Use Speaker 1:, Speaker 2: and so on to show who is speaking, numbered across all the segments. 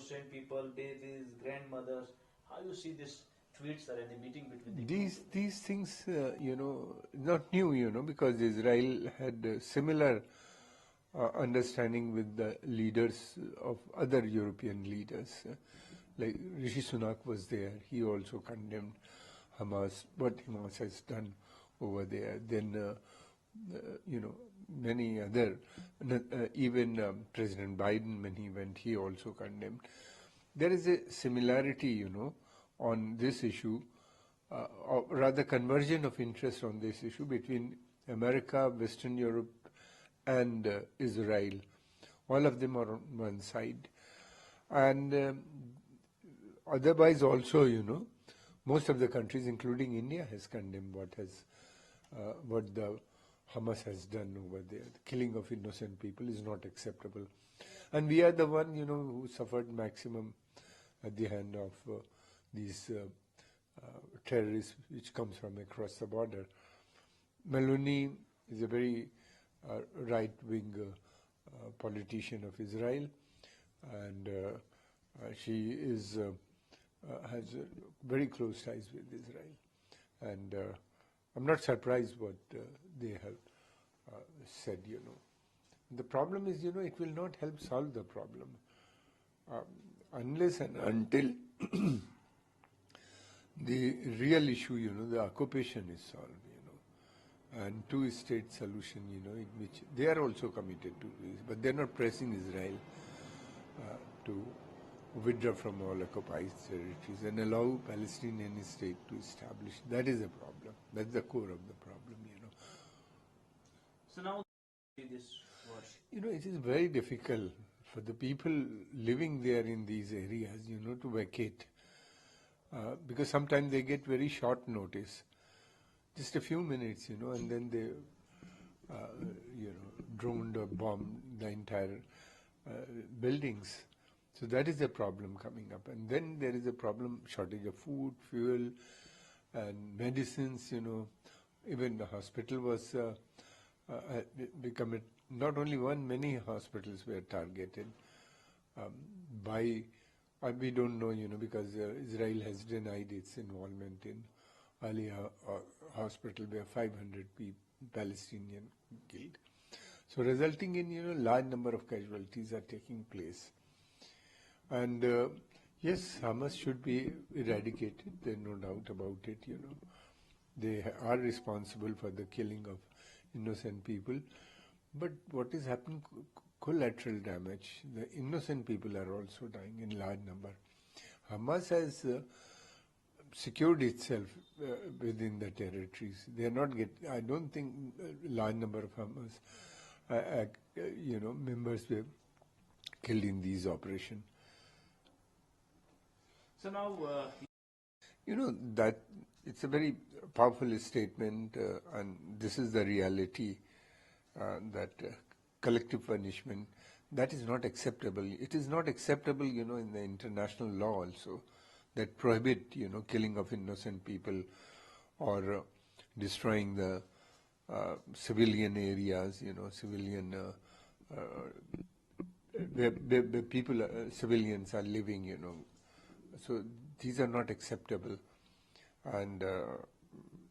Speaker 1: innocent people, babies, grandmothers. How you see this tweets or any meeting between the
Speaker 2: These things, not new, because Israel had a similar understanding with the leaders of other European leaders. Like Rishi Sunak was there. He also condemned Hamas, what Hamas has done over there. Then, many other, even President Biden, when he went, he also condemned. There is a similarity, on this issue, or rather conversion of interest on this issue between America, Western Europe, and Israel. All of them are on one side. And otherwise also, most of the countries, including India, has condemned what the Hamas has done over there. The killing of innocent people is not acceptable. And we are the one, who suffered maximum at the hand of these terrorists which comes from across the border. Meloni is a very right-wing politician of Israel, and she has very close ties with Israel. And I'm not surprised what they have said, The problem is, it will not help solve the problem unless and until the real issue, the occupation is solved, and two-state solution, in which they are also committed to this, but they're not pressing Israel to withdraw from all occupied territories and allow Palestinian state to establish. That is a problem. That's the core of the problem,
Speaker 1: So now this was.
Speaker 2: It is very difficult for the people living there in these areas, to vacate. Because sometimes they get very short notice, just a few minutes, and then they, droned or bombed the entire buildings. So that is a problem coming up. And then there is a problem, shortage of food, fuel, and medicines, Even the hospital was become not only one, many hospitals were targeted by. We don't know, because Israel has denied its involvement in Aliyah hospital where 500 Palestinian killed. So resulting in, large number of casualties are taking place. And yes, Hamas should be eradicated, there's no doubt about it, They are responsible for the killing of innocent people. But what is happening? Collateral damage. The innocent people are also dying in large number. Hamas has secured itself within the territories. They are not I don't think a large number of Hamas, members were killed in these operations.
Speaker 1: So now,
Speaker 2: that it's a very powerful statement, and this is the reality that. Collective punishment, that is not acceptable. It is not acceptable, in the international law also, that prohibit, killing of innocent people or destroying the civilian areas, civilian, where people, civilians are living, So these are not acceptable. And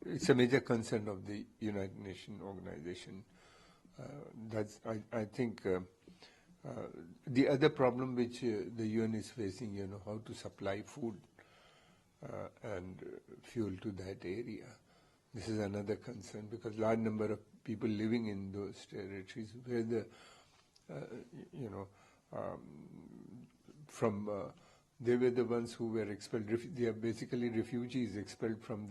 Speaker 2: it's a major concern of the United Nations organization. I think the other problem which the UN is facing, how to supply food and fuel to that area. This is another concern because large number of people living in those territories where the, they were the ones who were expelled. They are basically refugees expelled from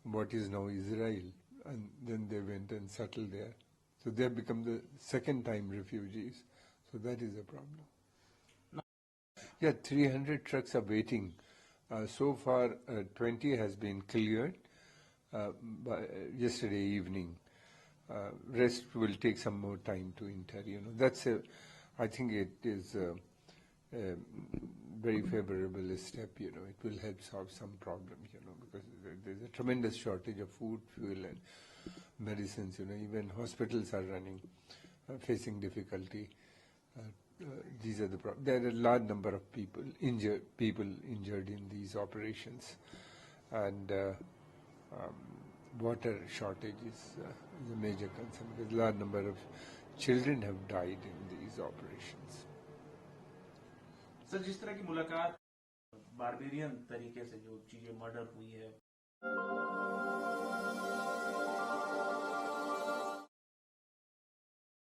Speaker 2: what is now Israel, and then they went and settled there. So they have become the second time refugees. So that is a problem. Yeah, 300 trucks are waiting. So far, 20 has been cleared by yesterday evening. Rest will take some more time to enter. That's I think it is a very favorable step. It will help solve some problem. Because there's a tremendous shortage of food, fuel, and medicines. Even hospitals are running, facing difficulty. these are the problems. There are a large number of people injured in these operations, and water shortage is a major concern because a large number of children have died in these operations.
Speaker 1: Sir, जिस तरह की मुलाकात barbarian तरीके से जो चीजें murder हुई है